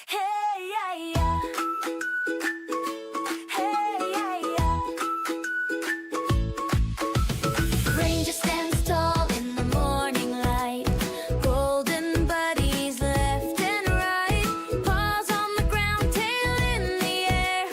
Hey, yeah, yeah. Hey, yeah, yeah. Ranger stands tall in the morning light. Golden buddies left and right. Paws on the ground, tail in the air.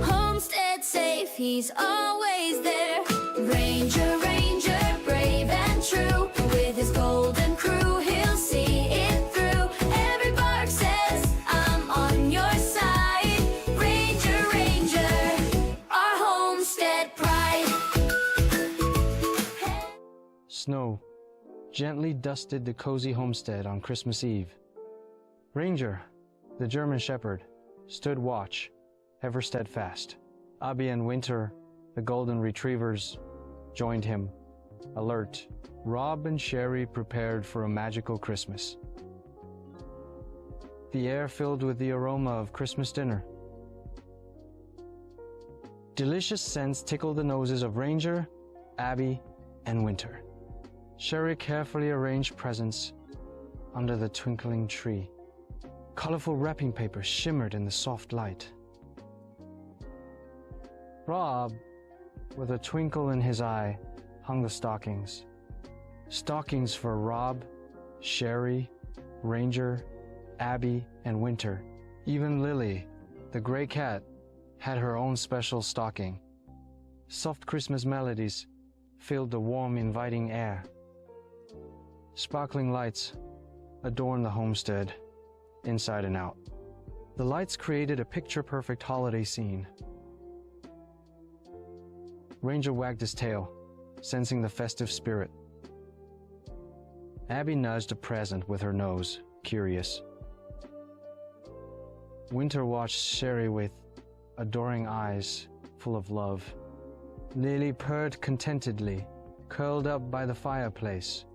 Homestead safe, he's always there. Ranger, Ranger, brave and true. With his golden crew, he'll see it through. Every bark says, I'm on your side. Ranger, Ranger, our homestead pride. Snow gently dusted the cozy homestead on Christmas Eve. Ranger, the German shepherd, stood watch, ever steadfast. Abby and Winter, the golden retrievers, joined him, alert. Rob and Sherry prepared for a magical Christmas. The air filled with the aroma of Christmas dinner. Delicious scents tickled the noses of Ranger, Abby, and Winter. Sherry carefully arranged presents under the twinkling tree. Colorful wrapping paper shimmered in the soft light. Rob, with a twinkle in his eye, hung the stockings. Stockings for Rob, Sherry, Ranger, Abby, and Winter. Even Lily, the gray cat, had her own special stocking. Soft Christmas melodies filled the warm, inviting air. Sparkling lights adorned the homestead, inside and out. The lights created a picture-perfect holiday scene. Ranger wagged his tail, sensing the festive spirit. Abby nudged a present with her nose, curious. Winter watched Sherry with adoring eyes full of love. Lily purred contentedly, curled up by the fireplace.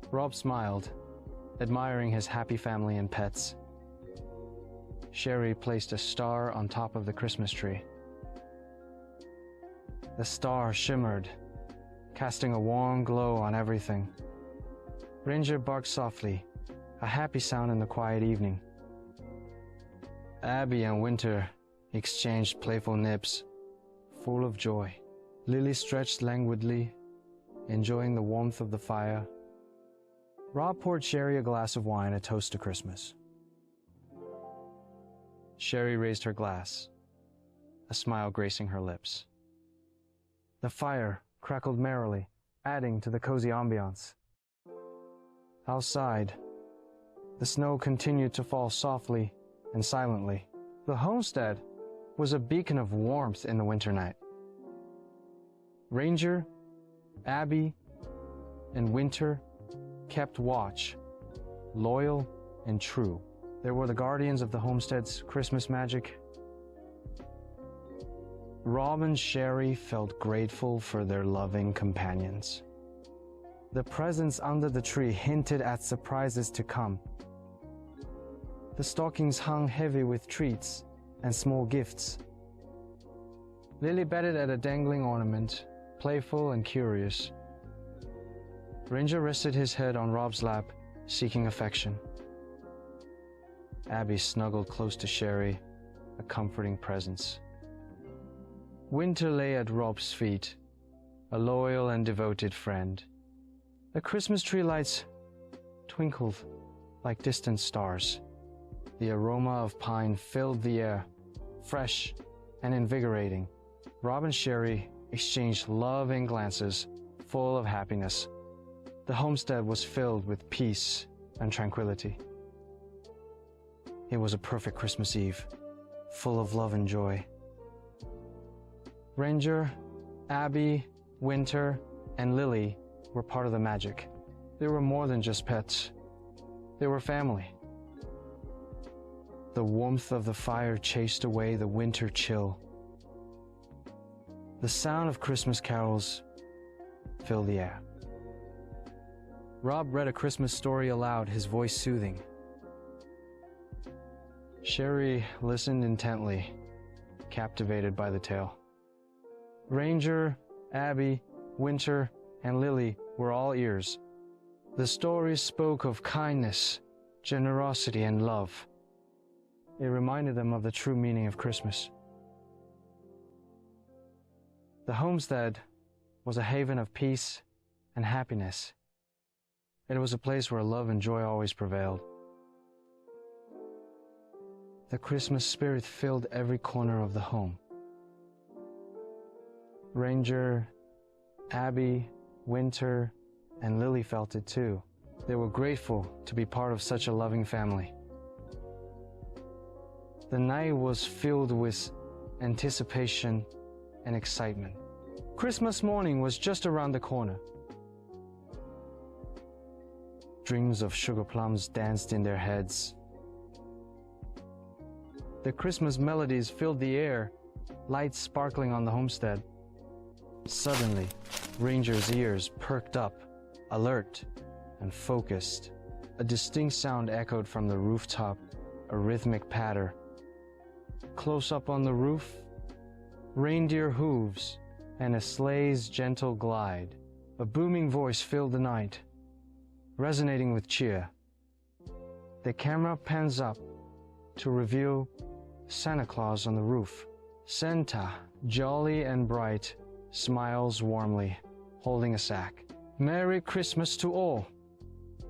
Rob smiled, admiring his happy family and pets. Sherry placed a star on top of the Christmas tree. The star shimmered, casting a warm glow on everything. Ranger barked softly, a happy sound in the quiet evening. Abby and Winter exchanged playful nips, full of joy. Lily stretched languidly, enjoying the warmth of the fire. Rob poured Sherry a glass of wine, a toast to Christmas. Sherry raised her glass, a smile gracing her lips. The fire crackled merrily, adding to the cozy ambiance. Outside, the snow continued to fall softly and silently. The homestead was a beacon of warmth in the winter night. Ranger, Abby, and Winter kept watch, loyal and true. They were the guardians of the homestead's Christmas magic. Rob and Sherry felt grateful for their loving companions. The presents under the tree hinted at surprises to come. The stockings hung heavy with treats and small gifts. Lily batted at a dangling ornament, playful and curious. Ranger rested his head on Rob's lap, seeking affection. Abby snuggled close to Sherry, a comforting presence. Winter lay at Rob's feet, a loyal and devoted friend. The Christmas tree lights twinkled like distant stars. The aroma of pine filled the air, fresh and invigorating. Rob and Sherry exchanged loving glances, full of happiness. The homestead was filled with peace and tranquility. It was a perfect Christmas Eve, full of love and joy. Ranger, Abby, Winter, and Lily were part of the magic. They were more than just pets. They were family. The warmth of the fire chased away the winter chill. The sound of Christmas carols filled the air. Rob read a Christmas story aloud, his voice soothing. Sherry listened intently, captivated by the tale. Ranger, Abby, Winter, and Lily were all ears. The stories spoke of kindness, generosity, and love. It reminded them of the true meaning of Christmas. The homestead was a haven of peace and happiness. It was a place where love and joy always prevailed. The Christmas spirit filled every corner of the home. Ranger, Abby, Winter, and Lily felt it too. They were grateful to be part of such a loving family. The night was filled with anticipation and excitement. Christmas morning was just around the corner. Dreams of sugar plums danced in their heads. The Christmas melodies filled the air, lights sparkling on the homestead. Suddenly, Ranger's ears perked up, alert and focused. A distinct sound echoed from the rooftop, a rhythmic patter. Close up on the roof, reindeer hooves and a sleigh's gentle glide. A booming voice filled the night, resonating with cheer. The camera pans up to reveal Santa Claus on the roof. Santa, jolly and bright, smiles warmly, holding a sack. "Merry Christmas to all,"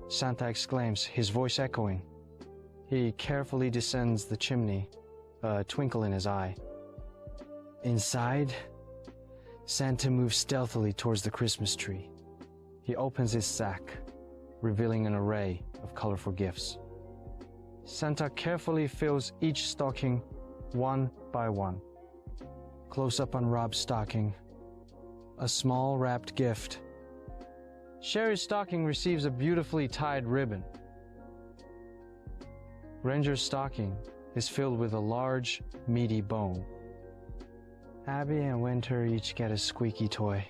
Santa exclaims, his voice echoing. He carefully descends the chimney, a twinkle in his eye. Inside, Santa moves stealthily towards the Christmas tree. He opens his sack, revealing an array of colorful gifts. Santa carefully fills each stocking one by one. Close up on Rob's stocking, a small wrapped gift. Sherry's stocking receives a beautifully tied ribbon. Ranger's stocking is filled with a large, meaty bone. Abby and Winter each get a squeaky toy.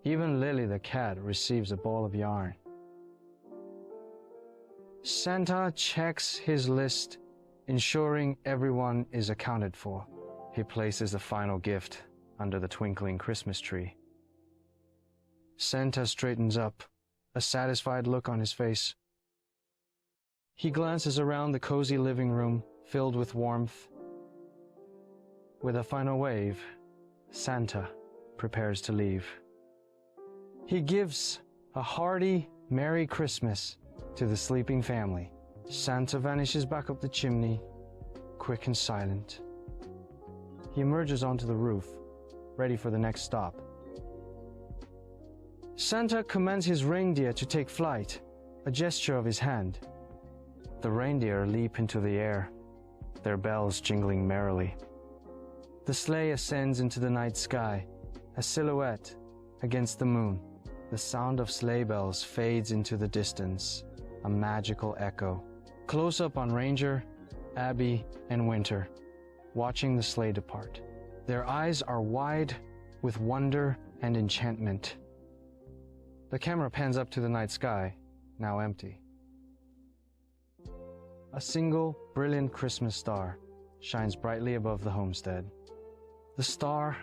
Even Lily the cat receives a ball of yarn. Santa checks his list, ensuring everyone is accounted for. He places the final gift under the twinkling Christmas tree. Santa straightens up, a satisfied look on his face. He glances around the cozy living room, filled with warmth. With a final wave, Santa prepares to leave. He gives a hearty Merry Christmas to the sleeping family. Santa vanishes back up the chimney, quick and silent. He emerges onto the roof, ready for the next stop. Santa commands his reindeer to take flight, a gesture of his hand. The reindeer leap into the air, their bells jingling merrily. The sleigh ascends into the night sky, a silhouette against the moon. The sound of sleigh bells fades into the distance, a magical echo. Close up on Ranger, Abby, and Winter, watching the sleigh depart. Their eyes are wide with wonder and enchantment. The camera pans up to the night sky, now empty. A single brilliant Christmas star shines brightly above the homestead. The star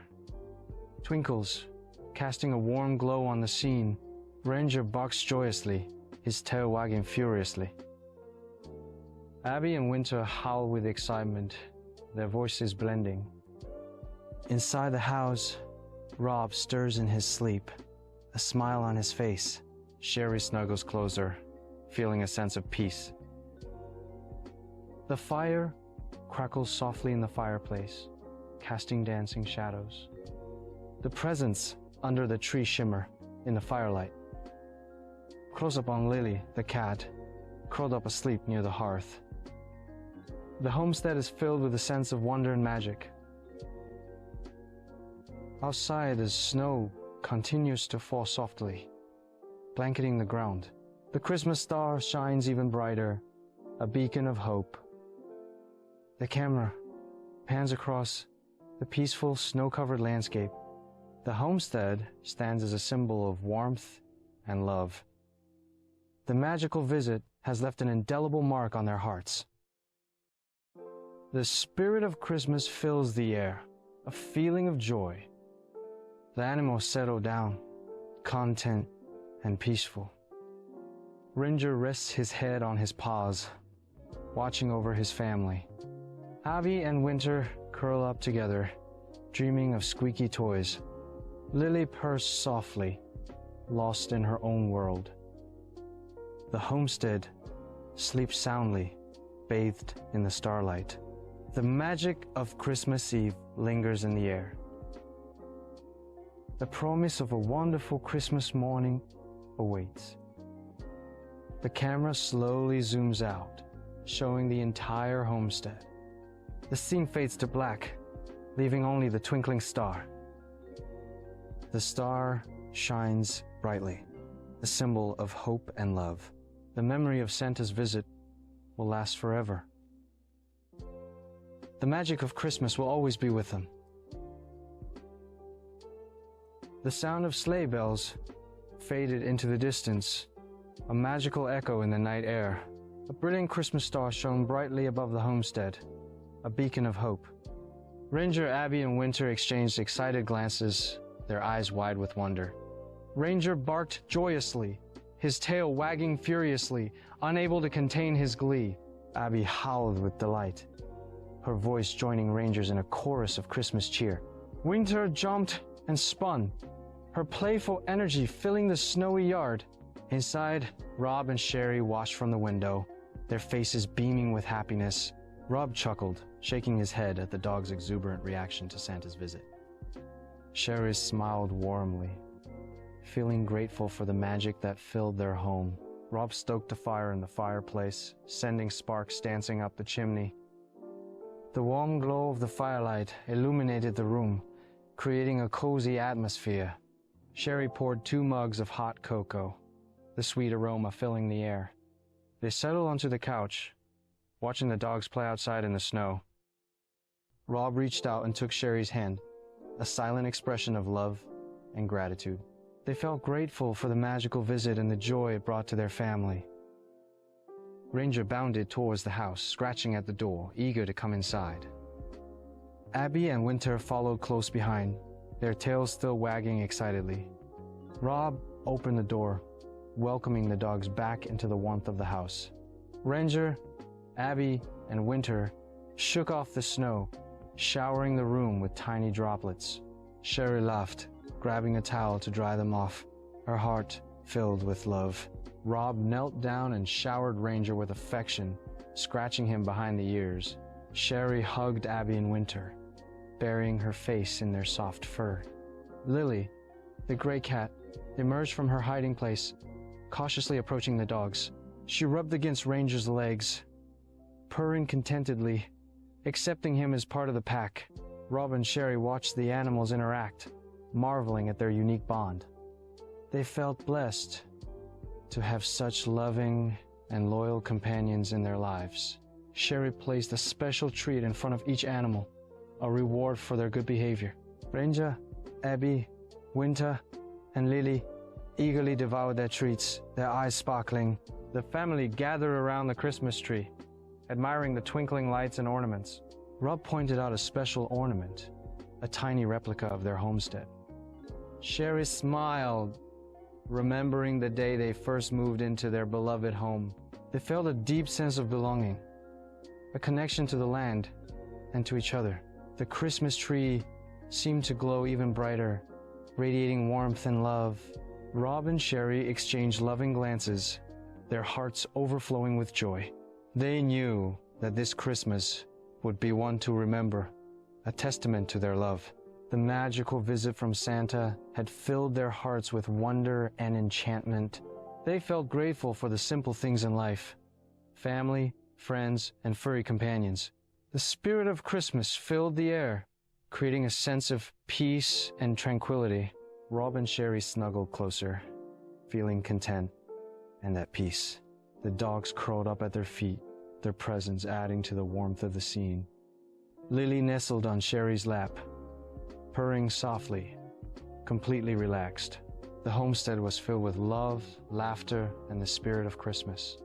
twinkles, casting a warm glow on the scene. Ranger barks joyously, his tail wagging furiously. Abby and Winter howl with excitement, their voices blending. Inside the house, Rob stirs in his sleep, a smile on his face. Sherry snuggles closer, feeling a sense of peace. The fire crackles softly in the fireplace, casting dancing shadows. The presents under the tree shimmer in the firelight. Close up on Lily, the cat, curled up asleep near the hearth. The homestead is filled with a sense of wonder and magic. Outside, the snow continues to fall softly, blanketing the ground. The Christmas star shines even brighter, a beacon of hope. The camera pans across the peaceful, snow-covered landscape. The homestead stands as a symbol of warmth and love. The magical visit has left an indelible mark on their hearts. The spirit of Christmas fills the air, a feeling of joy. The animals settle down, content and peaceful. Ranger rests his head on his paws, watching over his family. Abby and Winter curl up together, dreaming of squeaky toys. Lily purrs softly, lost in her own world. The homestead sleeps soundly, bathed in the starlight. The magic of Christmas Eve lingers in the air. The promise of a wonderful Christmas morning awaits. The camera slowly zooms out, showing the entire homestead. The scene fades to black, leaving only the twinkling star. The star shines brightly, a symbol of hope and love. The memory of Santa's visit will last forever. The magic of Christmas will always be with them. The sound of sleigh bells faded into the distance, a magical echo in the night air. A brilliant Christmas star shone brightly above the homestead, a beacon of hope. Ranger, Abby, and Winter exchanged excited glances, their eyes wide with wonder. Ranger barked joyously, his tail wagging furiously, unable to contain his glee. Abby howled with delight, her voice joining Ranger's in a chorus of Christmas cheer. Winter jumped and spun, her playful energy filling the snowy yard. Inside, Rob and Sherry watched from the window, their faces beaming with happiness. Rob chuckled, shaking his head at the dog's exuberant reaction to Santa's visit. Sherry smiled warmly, feeling grateful for the magic that filled their home. Rob stoked a fire in the fireplace, sending sparks dancing up the chimney. The warm glow of the firelight illuminated the room, creating a cozy atmosphere. Sherry poured 2 mugs of hot cocoa, the sweet aroma filling the air. They settled onto the couch, watching the dogs play outside in the snow. Rob reached out and took Sherry's hand, a silent expression of love and gratitude. They felt grateful for the magical visit and the joy it brought to their family. Ranger bounded towards the house, scratching at the door, eager to come inside. Abby and Winter followed close behind, their tails still wagging excitedly. Rob opened the door, welcoming the dogs back into the warmth of the house. Ranger, Abby, and Winter shook off the snow, showering the room with tiny droplets. Sherry laughed, grabbing a towel to dry them off, her heart filled with love. Rob knelt down and showered Ranger with affection, scratching him behind the ears. Sherry hugged Abby and Winter, burying her face in their soft fur. Lily, the gray cat, emerged from her hiding place, cautiously approaching the dogs. She rubbed against Ranger's legs, purring contentedly, accepting him as part of the pack. Rob and Sherry watched the animals interact, marveling at their unique bond. They felt blessed to have such loving and loyal companions in their lives. Sherry placed a special treat in front of each animal, a reward for their good behavior. Ranger, Abby, Winter, and Lily eagerly devoured their treats, their eyes sparkling. The family gathered around the Christmas tree, admiring the twinkling lights and ornaments. Rob pointed out a special ornament, a tiny replica of their homestead. Sherry smiled, remembering the day they first moved into their beloved home. They felt a deep sense of belonging, a connection to the land and to each other. The Christmas tree seemed to glow even brighter, radiating warmth and love. Rob and Sherry exchanged loving glances, their hearts overflowing with joy. They knew that this Christmas would be one to remember, a testament to their love. The magical visit from Santa had filled their hearts with wonder and enchantment. They felt grateful for the simple things in life: family, friends, and furry companions. The spirit of Christmas filled the air, creating a sense of peace and tranquility. Rob and Sherry snuggled closer, feeling content and at peace. The dogs curled up at their feet, their presence adding to the warmth of the scene. Lily nestled on Sherry's lap, purring softly, completely relaxed. The homestead was filled with love, laughter, and the spirit of Christmas.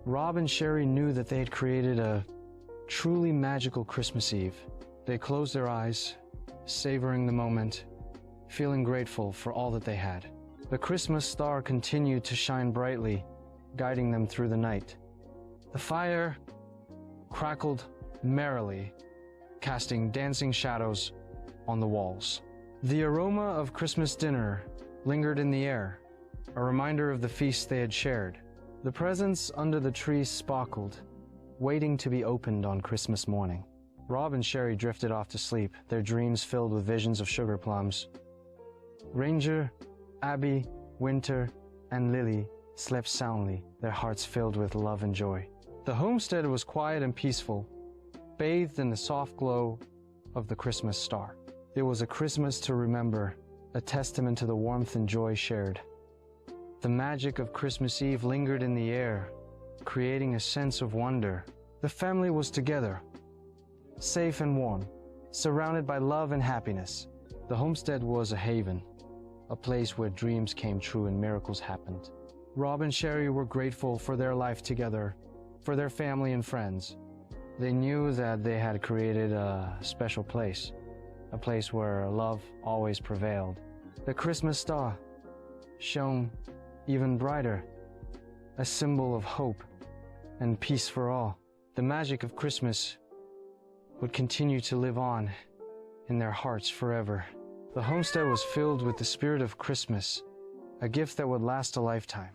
Rob and Sherry knew that they had created a truly magical Christmas Eve. They closed their eyes, savoring the moment, feeling grateful for all that they had. The Christmas star continued to shine brightly, guiding them through the night. The fire crackled merrily, casting dancing shadows on the walls. The aroma of Christmas dinner lingered in the air, a reminder of the feast they had shared. The presents under the tree sparkled, waiting to be opened on Christmas morning. Rob and Sherry drifted off to sleep, their dreams filled with visions of sugar plums. Ranger, Abby, Winter, and Lily slept soundly, their hearts filled with love and joy. The homestead was quiet and peaceful, bathed in the soft glow of the Christmas star. It was a Christmas to remember, a testament to the warmth and joy shared. The magic of Christmas Eve lingered in the air, creating a sense of wonder. The family was together, safe and warm, surrounded by love and happiness. The homestead was a haven, a place where dreams came true and miracles happened. Rob and Sherry were grateful for their life together, for their family and friends. They knew that they had created a special place, a place where love always prevailed. The Christmas star shone even brighter, a symbol of hope and peace for all. The magic of Christmas would continue to live on in their hearts forever. The homestead was filled with the spirit of Christmas, a gift that would last a lifetime.